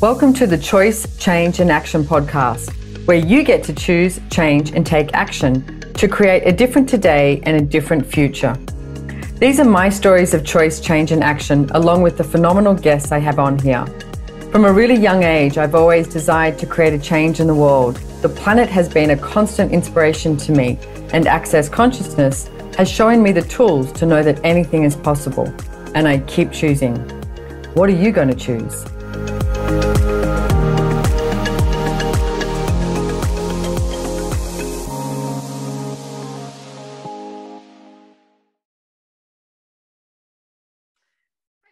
Welcome to the Choice, Change and Action podcast, where you get to choose, change and take action to create a different today and a different future. These are my stories of choice, change and action, along with the phenomenal guests I have on here. From a really young age, I've always desired to create a change in the world. The planet has been a constant inspiration to me, and Access Consciousness has shown me the tools to know that anything is possible. And I keep choosing. What are you going to choose?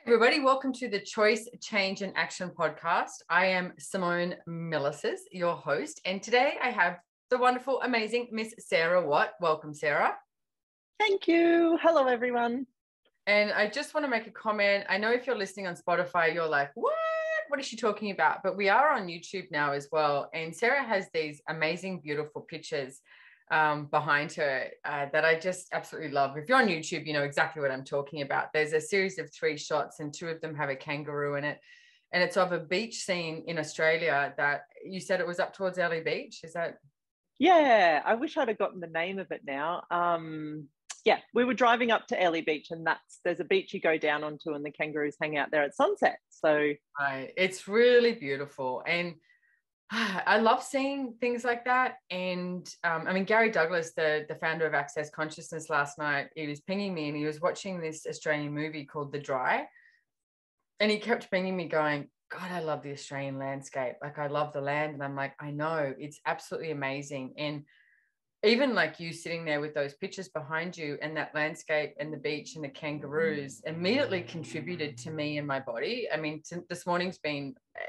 Everybody, welcome to the Choice, Change and Action podcast. I am Simone Milasas, your host, and today I have the wonderful, amazing Miss Sarah Watt. Welcome, Sarah. Thank you. Hello, everyone. And I just want to make a comment. I know if you're listening on Spotify, you're like, what? What is she talking about? But we are on YouTube now as well. And Sarah has these amazing, beautiful pictures behind her that I just absolutely love. If you're on YouTube, you know exactly what I'm talking about. There's a series of 3 shots and 2 of them have a kangaroo in it. And it's of a beach scene in Australia that you said it was up towards Early Beach. Is that? Yeah, I wish I'd have gotten the name of it now. Yeah, we were driving up to Early Beach, and there's a beach you go down onto and the kangaroos hang out there at sunset. So it's really beautiful. And I love seeing things like that. And I mean, Gary Douglas, the founder of Access Consciousness, last night, he was pinging me and he was watching this Australian movie called The Dry. And he kept pinging me going, God, I love the Australian landscape. Like, I love the land. And I'm like, I know, it's absolutely amazing. And even like you sitting there with those pictures behind you and that landscape and the beach and the kangaroos immediately contributed to me and my body. I mean, this morning's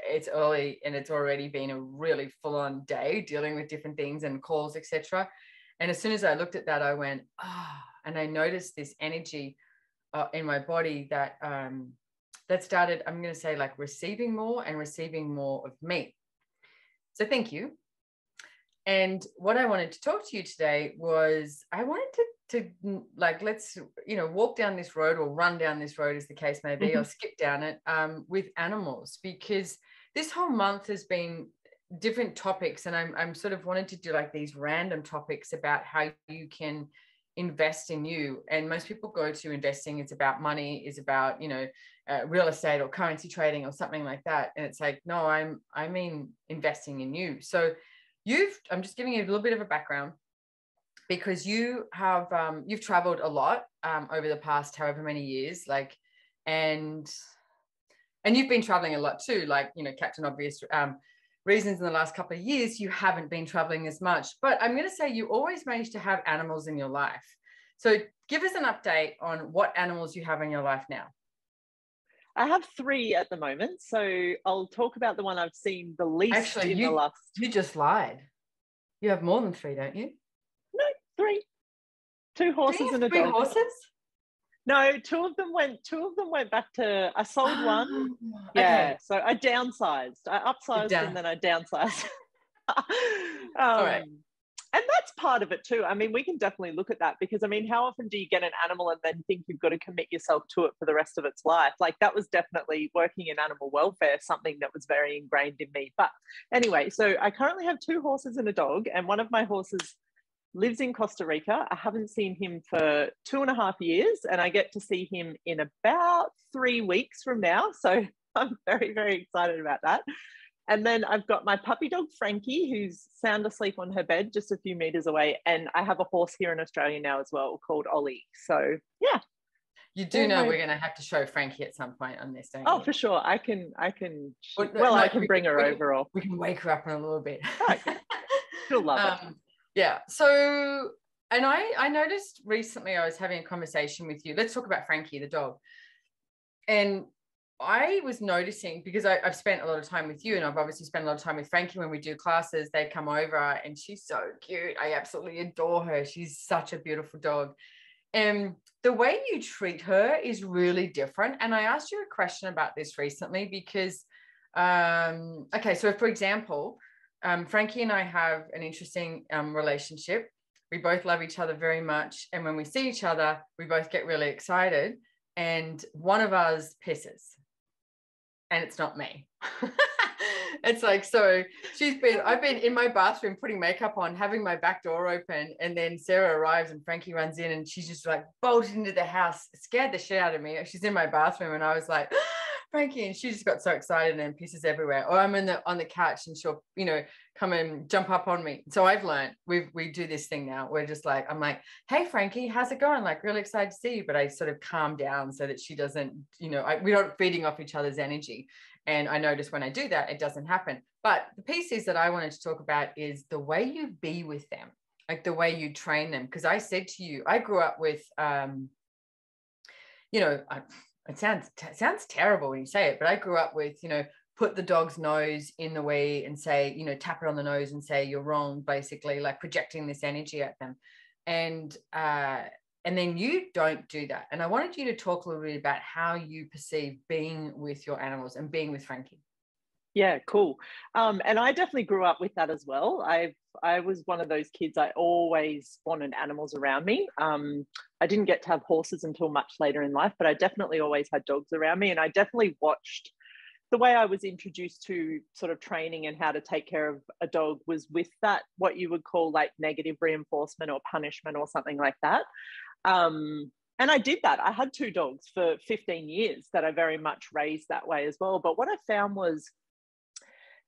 it's early and it's already been a really full-on day dealing with different things and calls, etc. And as soon as I looked at that, I went, and I noticed this energy in my body that started, I'm going to say, like receiving more of me. So thank you. And what I wanted to talk to you today was I wanted to like, let's, walk down this road or run down this road, as the case may be, or skip down it with animals, because this whole month has been different topics. And I'm sort of wanted to do like these random topics about how you can invest in you. And most people go to investing, it's about money, is about, real estate or currency trading or something like that. And it's like, no, I mean investing in you. So I'm just giving you a little bit of a background because you have, you've traveled a lot over the past however many years, and you've been traveling a lot too, Captain Obvious reasons in the last couple of years, you haven't been traveling as much, but I'm going to say you always managed to have animals in your life. So give us an update on what animals you have in your life now. I have 3 at the moment, so I'll talk about the one I've seen the least. Actually, the last. You just lied. You have more than 3, don't you? No, 3. 2 horses and a 3 dog. horses? No, 2 of them went back to. I sold one. Yeah, okay. So I downsized. I upsized and then I downsized. All right. And that's part of it too. I mean, we can definitely look at that because, I mean, how often do you get an animal and then think you've got to commit yourself to it for the rest of its life? Like, that was definitely working in animal welfare, something that was very ingrained in me. But anyway, so I currently have 2 horses and a dog, and one of my horses lives in Costa Rica. I haven't seen him for 2.5 years, and I get to see him in about 3 weeks from now. So I'm very, very excited about that. And then I've got my puppy dog, Frankie, who's sound asleep on her bed just a few meters away. And I have a horse here in Australia now as well called Ollie. So, yeah. You do know we're going to have to show Frankie at some point on this, don't you? Oh, for sure. I can bring her over. Or we can wake her up in a little bit. She'll love it. Yeah. So, and I noticed recently I was having a conversation with you. Let's talk about Frankie, the dog. And I was noticing, because I've spent a lot of time with you, and I've obviously spent a lot of time with Frankie when we do classes. They come over and she's so cute. I absolutely adore her. She's such a beautiful dog. And the way you treat her is really different. And I asked you a question about this recently because, okay, so for example, Frankie and I have an interesting relationship. We both love each other very much. And when we see each other, we both get really excited. And one of us pisses. And it's not me. It's like, so I've been in my bathroom putting makeup on, having my back door open, and then Sarah arrives and Frankie runs in and she's just like bolted into the house, scared the shit out of me. She's in my bathroom and I was like, Frankie, and she just got so excited and pisses everywhere. Or I'm on the couch and she'll, come and jump up on me. So I've learned we do this thing now. We're just like, I'm like, hey Frankie, how's it going? Like, really excited to see you. But I sort of calm down so that she doesn't, we're not feeding off each other's energy. And I notice when I do that, it doesn't happen. But the piece is that I wanted to talk about is the way you be with them, like the way you train them. Because I said to you, I grew up with, it sounds terrible when you say it, but I grew up with, put the dog's nose in the way and say, tap it on the nose and say you're wrong, basically, like projecting this energy at them. And then you don't do that. And I wanted you to talk a little bit about how you perceive being with your animals and being with Frankie. Yeah, cool. And I definitely grew up with that as well. I was one of those kids, I always wanted animals around me. I didn't get to have horses until much later in life, but I definitely always had dogs around me. And I definitely watched the way I was introduced to sort of training and how to take care of a dog was with that, what you would call like negative reinforcement or punishment or something like that. And I did that. I had 2 dogs for 15 years that I very much raised that way as well. But what I found was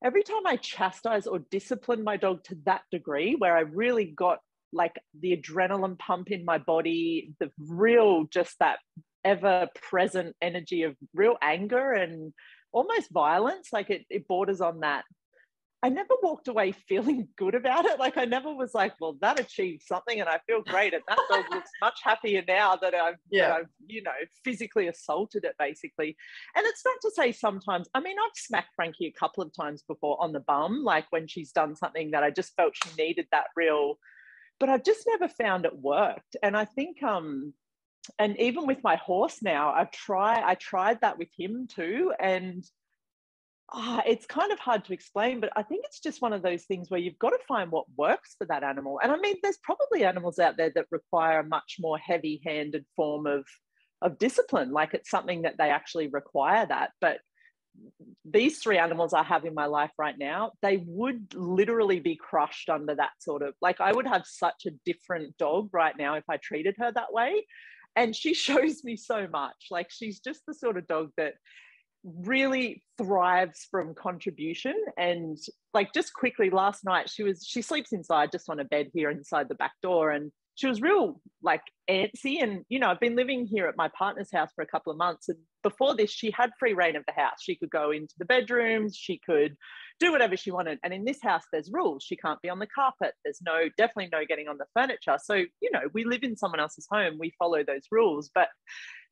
every time I chastised or disciplined my dog to that degree, where I really got like the adrenaline pump in my body, the real, just that ever present energy of real anger and almost violence, like it borders on that. I never walked away feeling good about it. Like I never was like, well, that achieved something and I feel great. And that dog looks much happier now that I've physically assaulted it basically. And it's not to say sometimes, I mean, I've smacked Frankie a couple of times before on the bum, like when she's done something that I just felt she needed that real, but I've just never found it worked. And I think, and even with my horse now, I tried that with him too. And it's kind of hard to explain, but I think it's just one of those things where you've got to find what works for that animal. And I mean, there's probably animals out there that require a much more heavy-handed form of discipline. Like it's something that they actually require that. But these 3 animals I have in my life right now, they would literally be crushed under that sort of, like I would have such a different dog right now if I treated her that way. And she shows me so much. Like she's just the sort of dog that really thrives from contribution. And like just quickly last night, she sleeps inside just on a bed here inside the back door, and she was real like antsy. And I've been living here at my partner's house for a couple of months, and before this she had free reign of the house. She could go into the bedrooms, she could do whatever she wanted. And in this house there's rules. She can't be on the carpet, there's definitely no getting on the furniture. So we live in someone else's home, we follow those rules. But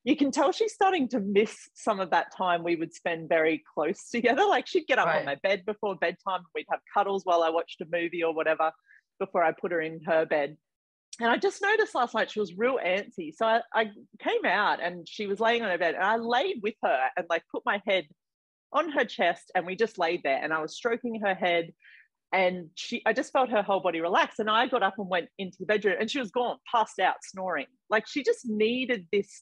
you can tell she's starting to miss some of that time we would spend very close together. Like she'd get up on my bed before bedtime, we'd have cuddles while I watched a movie or whatever before I put her in her bed. And I just noticed last night she was real antsy. So I came out and she was laying on her bed, and I laid with her and like put my head on her chest, and we just laid there, and I was stroking her head, and I just felt her whole body relax. And I got up and went into the bedroom, and she was gone, passed out, snoring. Like she just needed this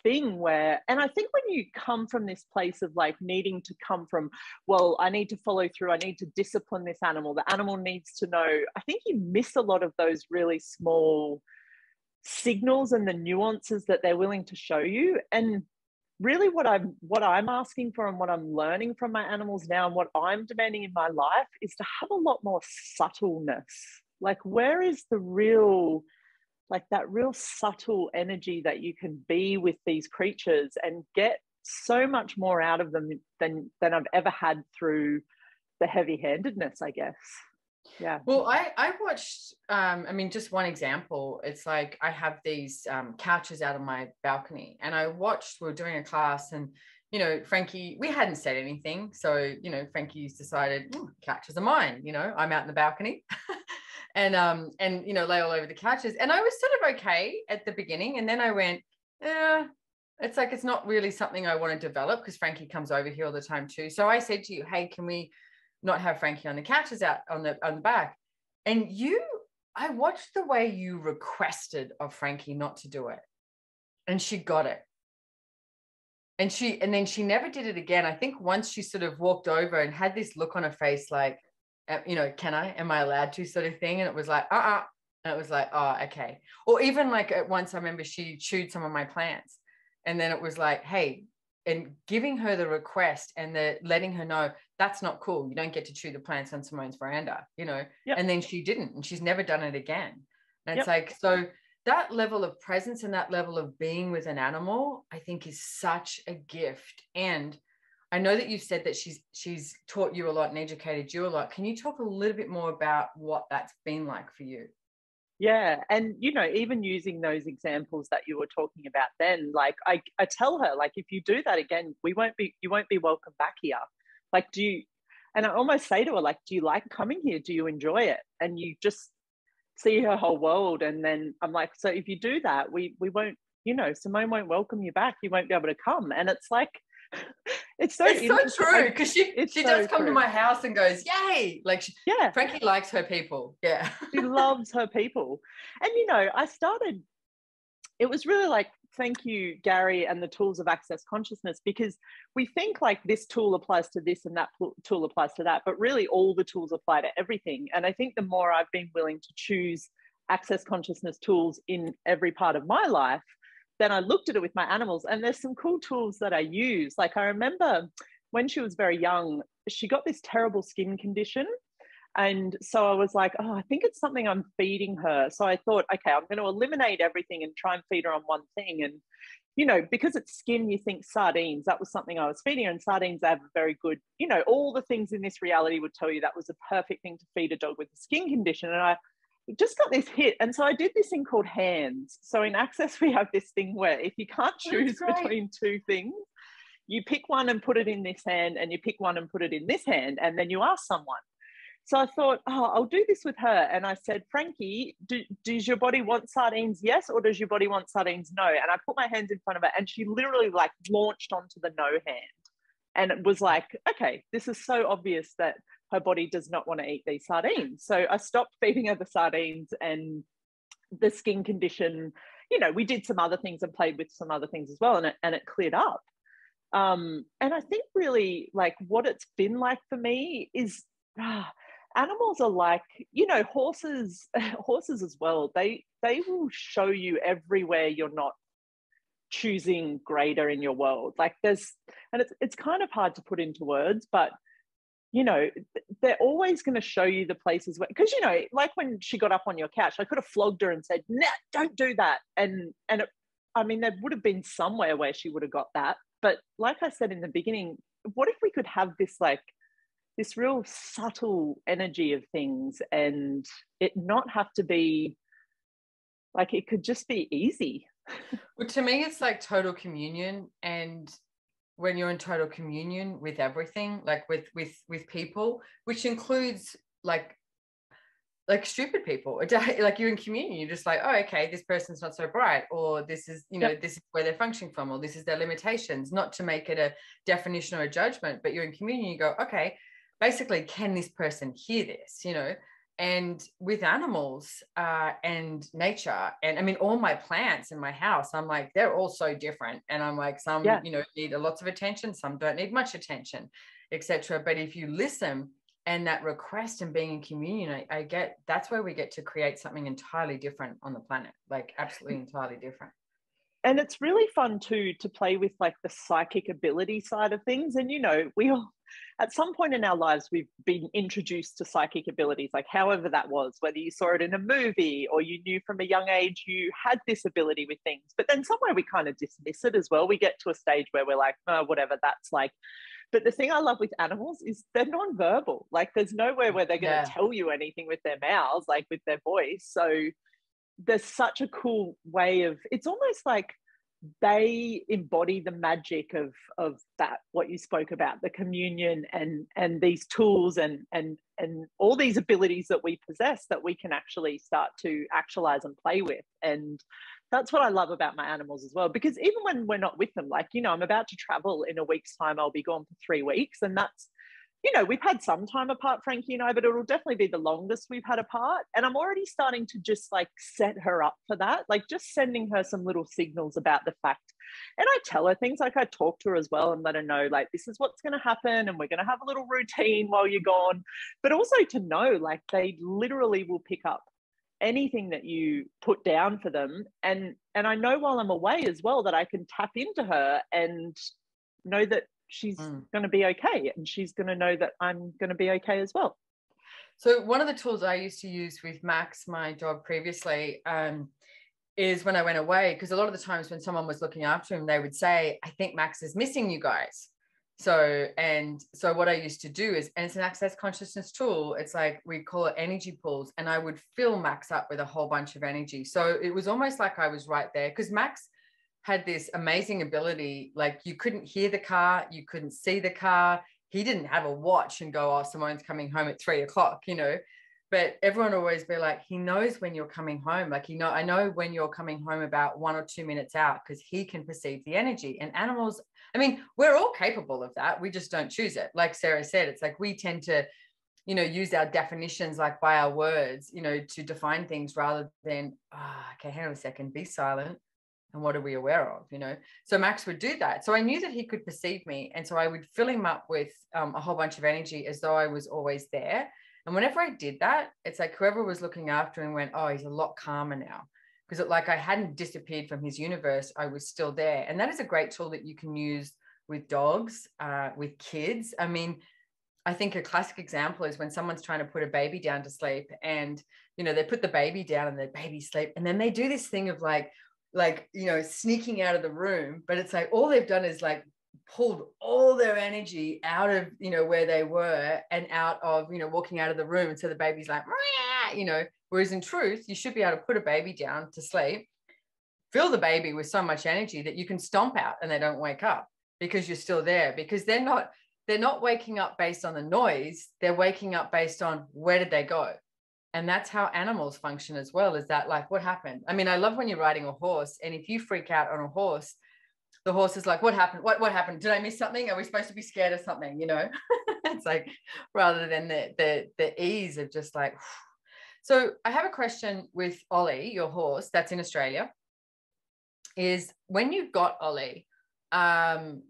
thing where, and I think when you come from this place of like needing to come from, well, I need to follow through, I need to discipline this animal, the animal needs to know, I think you miss a lot of those really small signals and the nuances that they're willing to show you. And really what I'm asking for and what I'm learning from my animals now and what I'm demanding in my life is to have a lot more subtleness. Like where is the real, like that real subtle energy that you can be with these creatures and get so much more out of them than I've ever had through the heavy-handedness, I guess. Yeah. Well, I watched, just one example. It's like I have these couches out on my balcony, and I watched, we were doing a class, and, Frankie, we hadn't said anything. So, Frankie's decided, couches are mine, I'm out in the balcony. and lay all over the couches. And I was sort of okay at the beginning. And then I went, it's like, it's not really something I want to develop because Frankie comes over here all the time too. So I said to you, hey, can we not have Frankie on the couches out on the back? And I watched the way you requested of Frankie not to do it. And she got it. And then she never did it again. I think once she sort of walked over and had this look on her face, like, you know, am I allowed to, sort of thing. And it was like, and it was like, oh, okay. Or even like at once I remember she chewed some of my plants, and then it was like, hey, and giving her the request and the letting her know that's not cool. You don't get to chew the plants on Simone's veranda, you know. Yep. And then she didn't, and she's never done it again. And it's Yep. like, so that level of presence and that level of being with an animal, I think, is such a gift. And I know that you've said that she's taught you a lot and educated you a lot. Can you talk a little bit more about what that's been like for you? Yeah. And, you know, even using those examples that you were talking about then, like I tell her, like, if you do that again, you won't be welcome back here. Like, and I almost say to her, like, do you like coming here? Do you enjoy it? And you just see her whole world. And then I'm like, so if you do that, we won't, you know, Simone won't welcome you back. You won't be able to come. And it's like, it's so true, because she does come to my house and goes, yay, like, yeah, Frankie likes her people. Yeah. she loves her people. And, you know, it was really like, thank you, Gary, and the tools of access consciousness, because we think like this tool applies to this and that tool applies to that, but really all the tools apply to everything. And I think the more I've been willing to choose access consciousness tools in every part of my life, then I looked at it with my animals, and there's some cool tools that I use. Like, I remember when she was very young, she got this terrible skin condition. And so I was like, oh, I think it's something I'm feeding her. So I thought, okay, I'm going to eliminate everything and try and feed her on one thing. And, you know, because it's skin, you think sardines. That was something I was feeding her. And sardines have a very good, you know, all the things in this reality would tell you that was a perfect thing to feed a dog with a skin condition. And I just got this hit. And so I did this thing called hands. So in Access, we have this thing where if you can't choose between two things, you pick one and put it in this hand, and you pick one and put it in this hand, and then you ask someone. So I thought, oh, I'll do this with her. And I said, Frankie, does your body want sardines? Yes. Or does your body want sardines? No. And I put my hands in front of her, and she literally like launched onto the no hand. And it was like, okay, this is so obvious that her body does not want to eat these sardines. So I stopped feeding her the sardines, and the skin condition, you know, we did some other things and played with some other things as well. And it cleared up. And I think really like what it's been like for me is, animals are like, you know, horses as well. They will show you everywhere you're not choosing greater in your world. Like and it's kind of hard to put into words, but you know, they're always going to show you the places where, because, you know, like when she got up on your couch, I could have flogged her and said, nah, don't do that. And I mean, there would have been somewhere where she would have got that. But like I said in the beginning, what if we could have this like, this real subtle energy of things, and it not have to be like, it could just be easy. Well, to me, it's like total communion. And when you're in total communion with everything, like with people, which includes like stupid people, like you're in communion, you're just like, oh, okay, this person's not so bright, or this is, you know, yep, this is where they're functioning from, or this is their limitations, not to make it a definition or a judgment, but you're in communion, you go, okay, basically, can this person hear this, you know? And with animals and nature, and I mean, all my plants in my house, I'm like, they're all so different. And I'm like, some, you know, need lots of attention, some don't need much attention, etc. But if you listen and that request and being in communion, I get, that's where we get to create something entirely different on the planet, like absolutely entirely different. And it's really fun too, to play with like the psychic ability side of things. And, you know, we all, at some point in our lives, we've been introduced to psychic abilities, like however that was, whether you saw it in a movie or you knew from a young age you had this ability with things. But then somewhere we kind of dismiss it as well. We get to a stage where we're like, oh, whatever, that's like. But the thing I love with animals is they're non-verbal. Like there's nowhere where they're going to tell you anything with their mouths, like with their voice. So there's such a cool way of, it's almost like they embody the magic of that, what you spoke about, the communion and these tools and all these abilities that we possess that we can actually start to actualize and play with. And that's what I love about my animals as well, because even when we're not with them, like, you know, I'm about to travel in a week's time, I'll be gone for 3 weeks, and that's you know, we've had some time apart, Frankie and I, but it'll definitely be the longest we've had apart. And I'm already starting to just like set her up for that, like just sending her some little signals about the fact. And I tell her things, like I talk to her as well and let her know, like, this is what's going to happen. And we're going to have a little routine while you're gone. But also to know, like, they literally will pick up anything that you put down for them. And I know while I'm away as well that I can tap into her and know that she's going to be okay, and she's going to know that I'm going to be okay as well. So one of the tools I used to use with Max, my dog previously, is when I went away, because a lot of the times when someone was looking after him, they would say, I think Max is missing you guys. So what I used to do is, and it's an access consciousness tool, it's like, we call it energy pools, and I would fill Max up with a whole bunch of energy. So it was almost like I was right there, because Max had this amazing ability, like you couldn't hear the car, you couldn't see the car. He didn't have a watch and go, oh, Simone's coming home at 3 o'clock, you know, but everyone always be like, he knows when you're coming home. Like, I know when you're coming home about 1 or 2 minutes out, because he can perceive the energy. And animals, I mean, we're all capable of that. We just don't choose it. Like Sarah said, it's like, we tend to, you know, use our definitions, like by our words, you know, to define things rather than, okay, hang on a second, be silent. And what are we aware of, you know? So Max would do that. So I knew that he could perceive me. And so I would fill him up with a whole bunch of energy as though I was always there. And whenever I did that, it's like whoever was looking after him went, oh, he's a lot calmer now. Because like I hadn't disappeared from his universe. I was still there. And that is a great tool that you can use with dogs, with kids. I mean, I think a classic example is when someone's trying to put a baby down to sleep, and, you know, they put the baby down and the baby sleep. And then they do this thing of like, you know, sneaking out of the room, but it's like all they've done is like pulled all their energy out of, you know, where they were and out of, you know, walking out of the room. And so the baby's like, you know, whereas in truth, you should be able to put a baby down to sleep, fill the baby with so much energy that you can stomp out and they don't wake up, because you're still there, because they're not waking up based on the noise. They're waking up based on where did they go? And that's how animals function as well, is that like, what happened? I mean, I love when you're riding a horse, and if you freak out on a horse, the horse is like, what happened? What happened? Did I miss something? Are we supposed to be scared of something? You know, it's like, rather than the ease of just like, so I have a question with Ollie, your horse that's in Australia, is when you got Ollie,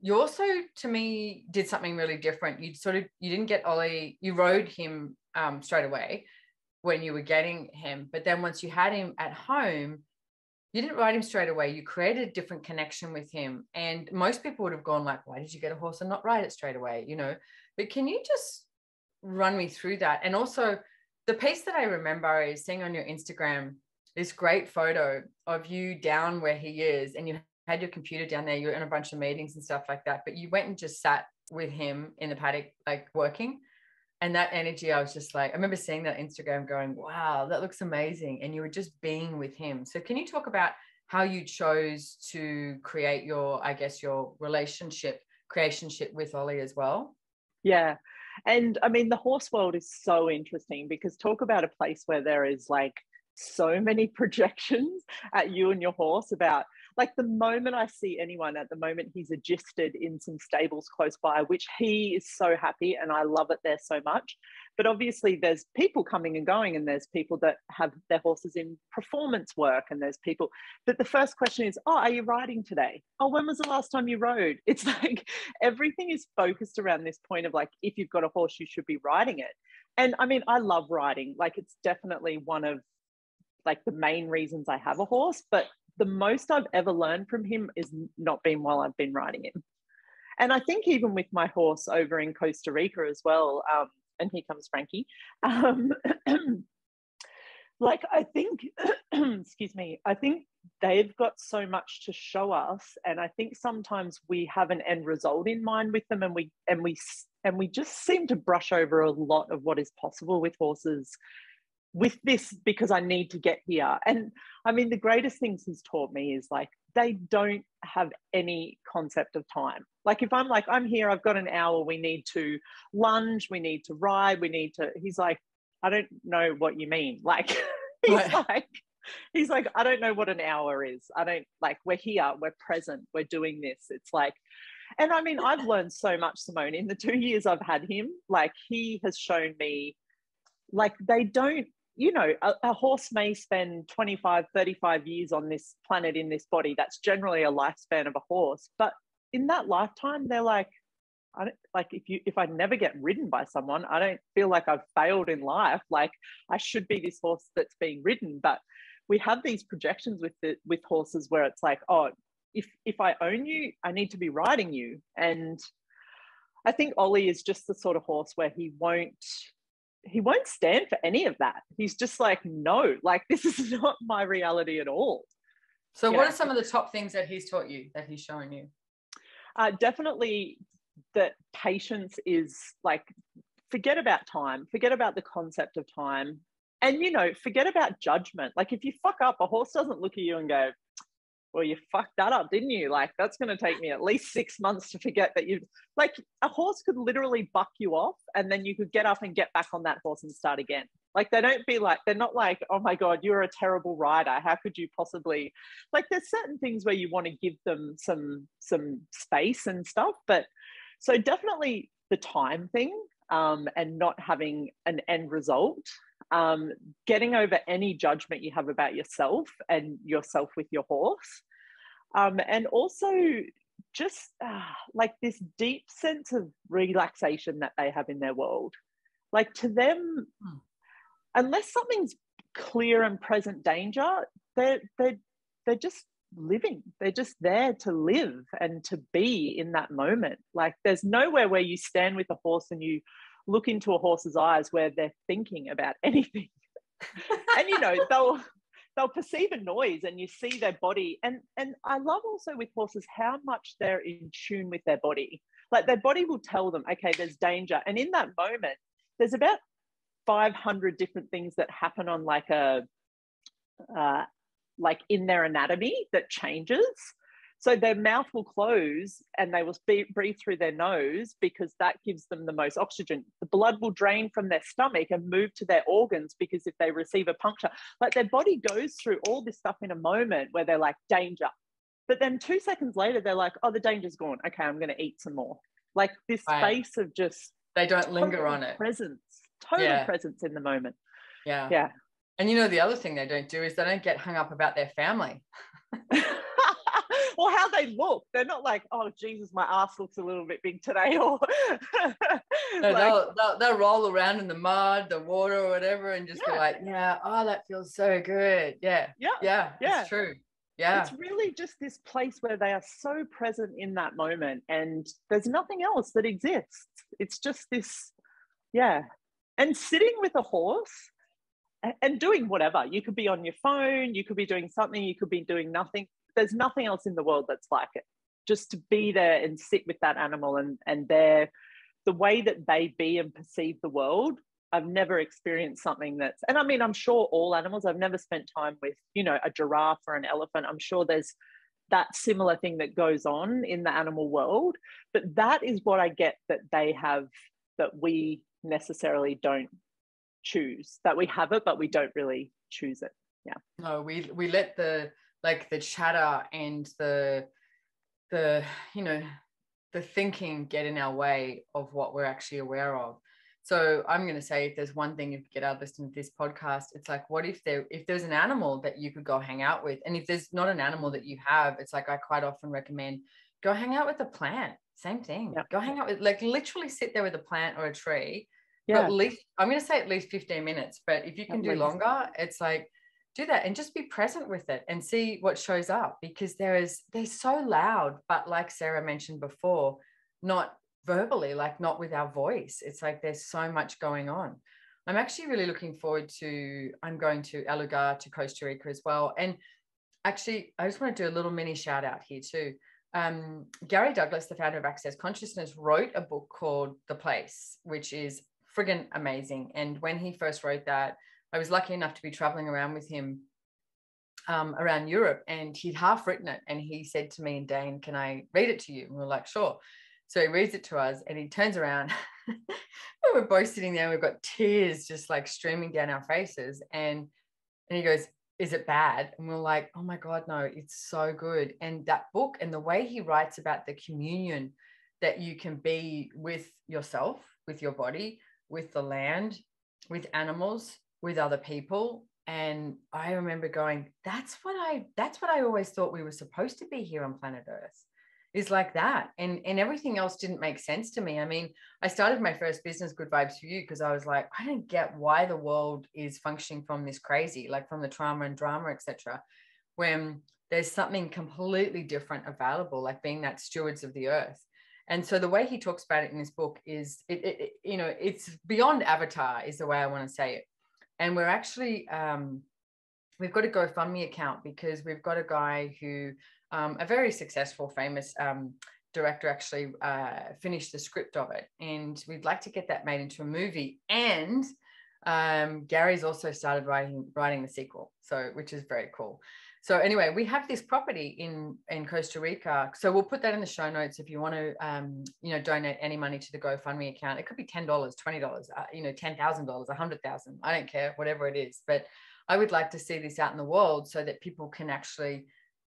you also, to me, did something really different. You didn't get Ollie, you rode him straight away when you were getting him. But then once you had him at home, you didn't ride him straight away. You created a different connection with him. And most people would have gone like, why did you get a horse and not ride it straight away? You know, but can you just run me through that? And also the piece that I remember is seeing on your Instagram, this great photo of you down where he is, and you had your computer down there, you're in a bunch of meetings and stuff like that, but you went and just sat with him in the paddock, like working. And that energy, I was just like, I remember seeing that Instagram going, wow, that looks amazing. And you were just being with him. So can you talk about how you chose to create your, I guess, your creationship with Ollie as well? Yeah. And I mean, the horse world is so interesting, because talk about a place where there is like so many projections at you and your horse about, like, the moment I see anyone, at the moment he's adjusted in some stables close by, which he is so happy, and I love it there so much. But obviously there's people coming and going, and there's people that have their horses in performance work, and there's people that the first question is, oh, are you riding today? Oh, when was the last time you rode? It's like everything is focused around this point of like, if you've got a horse, you should be riding it. And I mean, I love riding. Like, it's definitely one of like the main reasons I have a horse, but the most I've ever learned from him is not been while I've been riding him. And I think even with my horse over in Costa Rica as well, and here comes Frankie, like, I think, excuse me, I think they've got so much to show us. And I think sometimes we have an end result in mind with them, and we just seem to brush over a lot of what is possible with horses with this, because I need to get here. And I mean, the greatest things he's taught me is like, they don't have any concept of time. Like, if I'm like, I'm here, I've got an hour, we need to lunge, we need to ride, he's like, I don't know what you mean. Like, he's like, I don't know what an hour is. I don't, like, we're here, we're present, we're doing this. It's like, And I mean, I've learned so much, Simone, in the 2 years I've had him. Like, he has shown me, like, they don't, you know, a horse may spend 25, 35 years on this planet in this body. That's generally a lifespan of a horse. But in that lifetime, they're like, I don't, like, if I never get ridden by someone, I don't feel like I've failed in life. Like, I should be this horse that's being ridden. But we have these projections with horses where it's like, oh, if I own you, I need to be riding you. And I think Ollie is just the sort of horse where he won't stand for any of that. He's just like, no, like, this is not my reality at all. So what are some of the top things that he's taught you, that he's shown you? Definitely that patience is, like, forget about time, forget about the concept of time, and, you know, forget about judgment. Like, if you fuck up, a horse doesn't look at you and go, well, you fucked that up, didn't you? Like, that's going to take me at least 6 months to forget that you, like, a horse could literally buck you off and then you could get up and get back on that horse and start again. Like, they're not like, oh my God, you're a terrible rider. How could you possibly, like, there's certain things where you want to give them some space and stuff. But so definitely the time thing, and not having an end result, getting over any judgment you have about yourself and yourself with your horse. And also just like this deep sense of relaxation that they have in their world. Like, to them, unless something's clear and present danger, they're just living. They're just there to live and to be in that moment. Like, there's nowhere where you stand with a horse and you look into a horse's eyes where they're thinking about anything. And, you know, they'll perceive a noise and you see their body. And I love also with horses how much they're in tune with their body. Like, their body will tell them, okay, there's danger. And in that moment, there's about 500 different things that happen on like in their anatomy that changes. So their mouth will close and they will breathe through their nose because that gives them the most oxygen. The blood will drain from their stomach and move to their organs because if they receive a puncture, like, their body goes through all this stuff in a moment where they're like, danger. But then 2 seconds later, they're like, oh, the danger's gone. Okay, I'm going to eat some more. Like, this space of just, they don't linger on it. Total presence in the moment. Yeah. Yeah. And, you know, the other thing they don't do is they don't get hung up about their family. Or how they look. They're not like, oh, Jesus, my ass looks a little bit big today. Or no, like, they'll roll around in the mud, the water or whatever, and just be like, yeah, oh, that feels so good. Yeah. It's true. Yeah. It's really just this place where they are so present in that moment and there's nothing else that exists. It's just this, and sitting with a horse and doing whatever. You could be on your phone, you could be doing something, you could be doing nothing. There's nothing else in the world that's like it. Just to be there and sit with that animal and the way that they be and perceive the world. I've never experienced something that's, and I mean, I'm sure all animals, I've never spent time with, you know, a giraffe or an elephant. I'm sure there's that similar thing that goes on in the animal world, but that is what I get that they have that we necessarily don't choose. That we have it, but we don't really choose it. Yeah. No, we let the chatter and the you know, the thinking get in our way of what we're actually aware of. So I'm going to say, if there's one thing you get out of listening to this podcast, it's like, what if there's an animal that you could go hang out with? And if there's not an animal that you have, it's like, I quite often recommend go hang out with a plant. Same thing. Yep. Go hang out with, like, literally sit there with a plant or a tree. Yeah. At least, I'm going to say at least 15 minutes, but if you can do longer, it's like, do that and just be present with it and see what shows up, because they're so loud, but like Sarah mentioned before, not verbally, like not with our voice. It's like there's so much going on. I'm actually really looking forward to, I'm going to El Lugar, to Costa Rica as well. And actually, I just want to do a little mini shout out here too. Gary Douglas, the founder of Access Consciousness, wrote a book called The Place, which is friggin' amazing. And when he first wrote that, I was lucky enough to be traveling around with him around Europe, and he'd half written it. And he said to me and Dane, can I read it to you? And we were like, sure. So he reads it to us and he turns around and we're both sitting there and we've got tears just like streaming down our faces. And he goes, is it bad? And we're like, oh my God, no, it's so good. And that book and the way he writes about the communion that you can be with yourself, with your body, with the land, with animals, with other people. And I remember going, that's what I always thought we were supposed to be here on planet Earth, is like that. And everything else didn't make sense to me. I mean, I started my first business, Good Vibes for You, because I was like, I don't get why the world is functioning from this crazy, like from the trauma and drama, etc., when there's something completely different available, like being that stewards of the earth. And so the way he talks about it in this book is, it's beyond Avatar, is the way I want to say it. And we're actually, we've got a GoFundMe account because we've got a guy who, a very successful, famous director, actually finished the script of it. And we'd like to get that made into a movie. And Gary's also started writing the sequel, so which is very cool. So anyway, we have this property in Costa Rica. So we'll put that in the show notes if you want to, donate any money to the GoFundMe account. It could be $10, $20, $10,000, $100,000. I don't care, whatever it is. But I would like to see this out in the world so that people can actually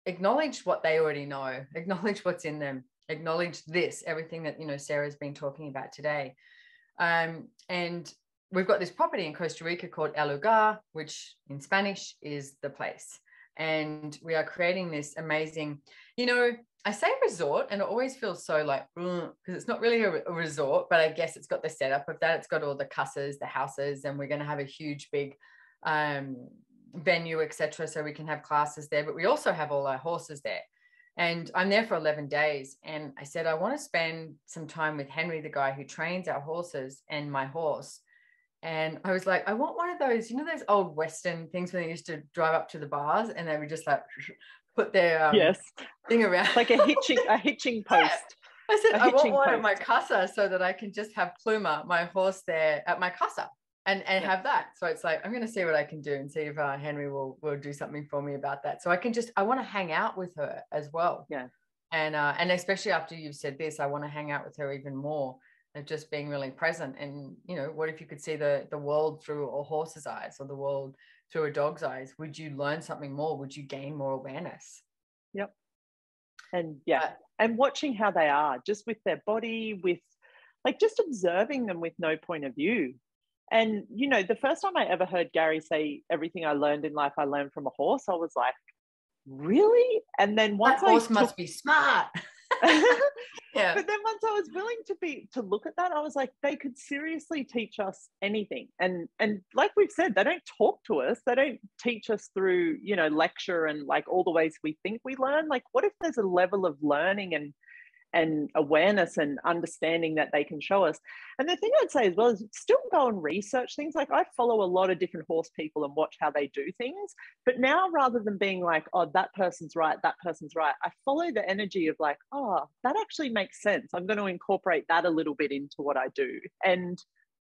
acknowledge what they already know, acknowledge what's in them, acknowledge everything that, Sarah's been talking about today. And we've got this property in Costa Rica called El Lugar, which in Spanish is the place. And we are creating this amazing, I say resort, and it always feels so like, because it's not really a resort, but I guess it's got the setup of that. It's got all the casas, the houses, and we're going to have a huge, big venue, etc., so we can have classes there. But we also have all our horses there. And I'm there for 11 days. And I said, I want to spend some time with Henry, the guy who trains our horses, and my horse. And I was like, I want one of those, those old Western things when they used to drive up to the bars and they would just like put their thing around. Like a hitching post. I said, I want one at my casa so that I can just have Pluma, my horse, there at my casa and have that. So it's like, I'm going to see what I can do and see if Henry will do something for me about that. So I want to hang out with her as well. Yeah. And especially after you've said this, I want to hang out with her even more. Of just being really present. And what if you could see the world through a horse's eyes or the world through a dog's eyes? Would you learn something more? Would you gain more awareness? Yep. And and watching how they are, just with their body, with like just observing them with no point of view. And the first time I ever heard Gary say everything I learned in life I learned from a horse, I was like, really? And then once that horse must be smart. Yeah. But then once I was willing to look at that, I was like, they could seriously teach us anything. And like we've said, they don't talk to us. They don't teach us through, lecture and like all the ways we think we learn. Like, what if there's a level of learning and awareness and understanding that they can show us? And the thing I'd say as well is still go and research things. Like I follow a lot of different horse people and watch how they do things. But now rather than being like, oh, that person's right, I follow the energy of like, oh, that actually makes sense. I'm going to incorporate that a little bit into what I do. And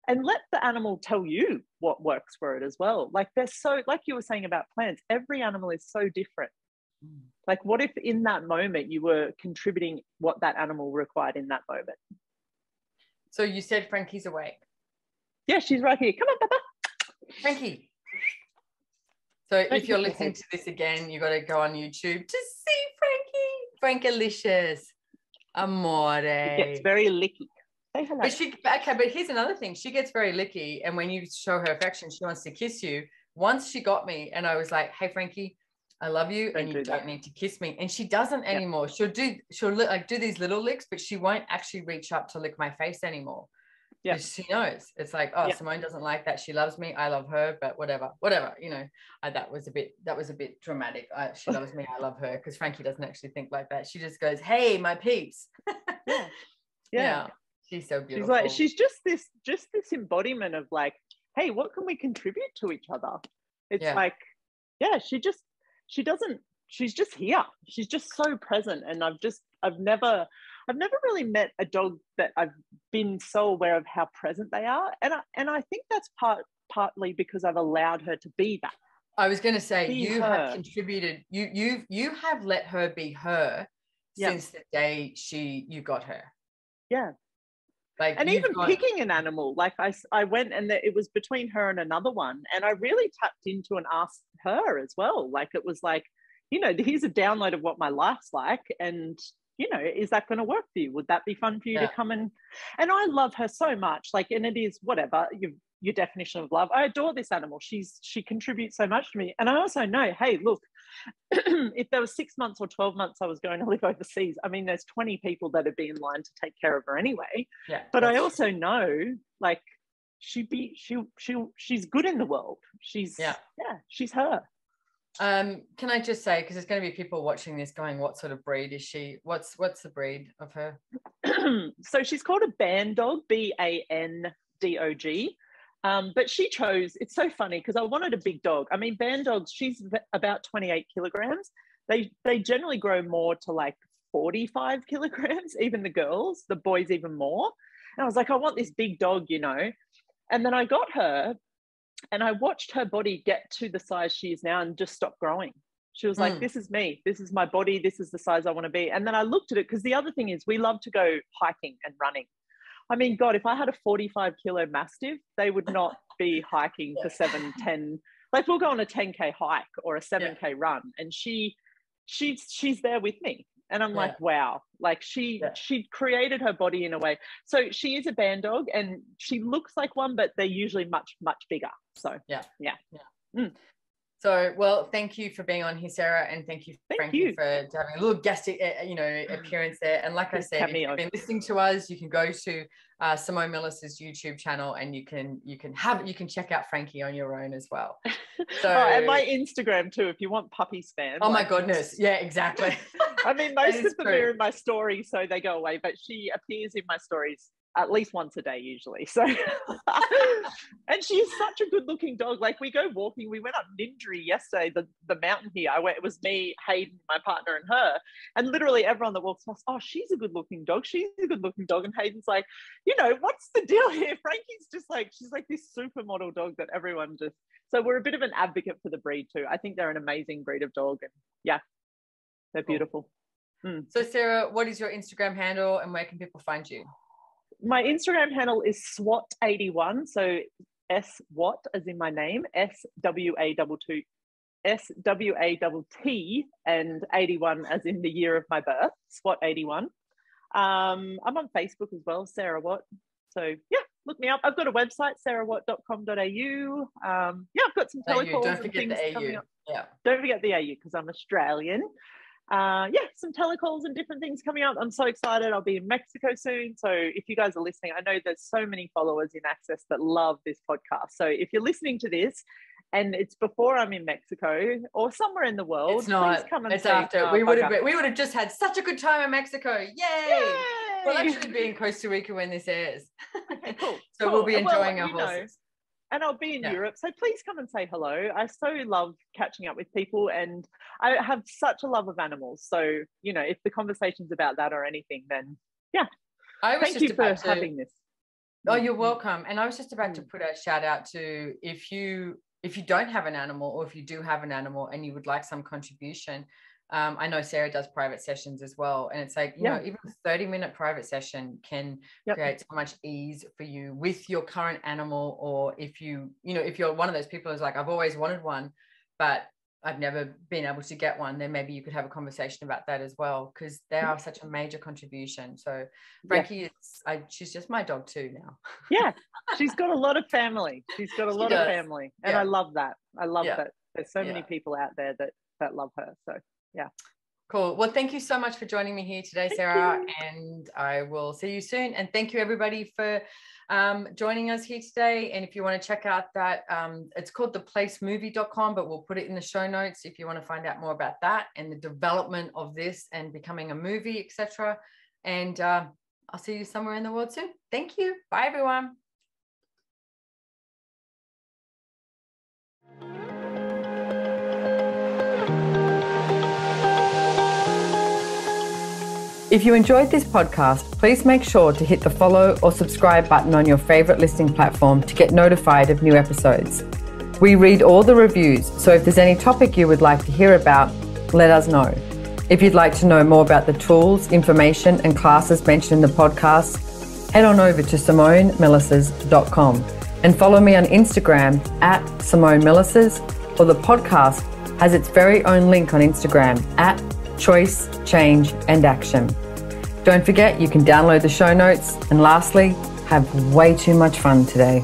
let the animal tell you what works for it as well. Like they're so, like you were saying about plants, every animal is so different. Like, what if in that moment you were contributing what that animal required in that moment? So you said Frankie's awake. Yeah, she's right here. Come on, Papa. Frankie. So if you're listening to this again, you got to go on YouTube to see Frankie. Frankalicious. Amore. She gets very licky. Say hello. But here's another thing. She gets very licky, and when you show her affection, she wants to kiss you. Once she got me, and I was like, hey, Frankie, I love you, and you don't need to kiss me. And she doesn't anymore. She'll like do these little licks, but she won't actually reach up to lick my face anymore. Yeah, she knows. It's like, oh, Simone doesn't like that. She loves me. I love her, but whatever. That was a bit dramatic. She loves me. I love her, because Frankie doesn't actually think like that. She just goes, hey, my peeps. Yeah. She's so beautiful. She's just this embodiment of like, hey, what can we contribute to each other? It's like, she's just here. She's just so present. And I've never really met a dog that I've been so aware of how present they are. And I think that's partly because I've allowed her to be that. I was going to say, you have contributed, you have let her be her since the day you got her. Yeah. Like, and even picking an animal, like I went and it was between her and another one, and I really tapped into and asked her as well. Like, it was like, you know, here's a download of what my life's like, and you know, is that going to work for you? Would that be fun for you to come and I love her so much. Like, and it is whatever your definition of love. I adore this animal. She contributes so much to me. And I also know, hey, look, if there was 6 months or 12 months I was going to live overseas, I mean, there's 20 people that would be in line to take care of her anyway. Yeah. But I also know, like, she's good in the world. She's her. Can I just say, because there's going to be people watching this going, what sort of breed is she? What's the breed of her? So she's called a band dog, BANDOG. But she chose, it's so funny because I wanted a big dog. I mean, band dogs, she's about 28 kilograms. They generally grow more to like 45 kilograms, even the girls, the boys even more. And I was like, I want this big dog, you know. And then I got her, and I watched her body get to the size she is now and just stop growing. She was like, this is me. This is my body. This is the size I want to be. And then I looked at it, because the other thing is we love to go hiking and running. I mean, God, if I had a 45 kilo Mastiff, they would not be hiking for 7, 10. Like, we'll go on a 10K hike or a 7K run, and she's there with me. And I'm like, wow, like she created her body in a way. So she is a band dog, and she looks like one, but they're usually much, much bigger. So yeah. So, well, thank you for being on here, Sarah, and thank you, Frankie, for having a little guest, appearance there. And like I said, if you've been listening to us, you can go to Simone Milasas' YouTube channel, and you can check out Frankie on your own as well. So, and my Instagram too, if you want puppy spam. Oh, my goodness, yeah, exactly. I mean, most of them are in my stories, so they go away, but she appears in my stories at least once a day usually. So, and she's such a good looking dog. Like, we go walking, we went up Nindri yesterday, the mountain here. It was me, Hayden, my partner, and her. And literally everyone that walks past, oh, she's a good looking dog. She's a good looking dog. And Hayden's like, you know, what's the deal here? Frankie's just like, she's like this supermodel dog that everyone just, so we're a bit of an advocate for the breed too. I think they're an amazing breed of dog, and yeah, they're beautiful. So Sarah, what is your Instagram handle, and where can people find you? My Instagram handle is SWAT81. So SWAT as in my name, SWAT, and 81 as in the year of my birth, SWAT81. I'm on Facebook as well, Sarah Watt. So yeah, look me up. I've got a website, sarahwatt.com.au. I've got some telecalls. Don't forget the AU. Yeah. Don't forget the AU, because I'm Australian. Some telecalls and different things coming up. I'm so excited. I'll be in Mexico soon. So if you guys are listening, I know there's so many followers in Access that love this podcast. So if you're listening to this and it's before I'm in Mexico or somewhere in the world, it's not. Please come and it's after. We would have just had such a good time in Mexico. Yay! We'll actually be in Costa Rica when this airs. Okay, cool. So we'll be enjoying our horses. And I'll be in Europe, so please come and say hello. I so love catching up with people, and I have such a love of animals. So, you know, if the conversation's about that or anything, then thank you for having this. Oh, you're welcome. And I was just about to put a shout out to, if you don't have an animal, or if you do have an animal and you would like some contribution, I know Sarah does private sessions as well, and it's like, you know, even a 30-minute private session can create so much ease for you with your current animal. Or if if you're one of those people who's like, I've always wanted one, but I've never been able to get one, then maybe you could have a conversation about that as well, because they are such a major contribution. So Frankie, she's just my dog too now. Yeah, she's got a lot of family. And I love that. I love that there's so many people out there that love her. So yeah. Cool. Well, thank you so much for joining me here today, Sarah, and I will see you soon. And thank you everybody for joining us here today. And if you want to check out that, it's called theplacemovie.com, but we'll put it in the show notes if you want to find out more about that and the development of this and becoming a movie, etc. And I'll see you somewhere in the world soon. Thank you. Bye, everyone. If you enjoyed this podcast, please make sure to hit the follow or subscribe button on your favorite listening platform to get notified of new episodes. We read all the reviews, so if there's any topic you would like to hear about, let us know. If you'd like to know more about the tools, information, and classes mentioned in the podcast, head on over to SimoneMilasas.com and follow me on Instagram at Simone Milasas, or the podcast has its very own link on Instagram at Choice, Change and Action. Don't forget, you can download the show notes, and lastly, have way too much fun today.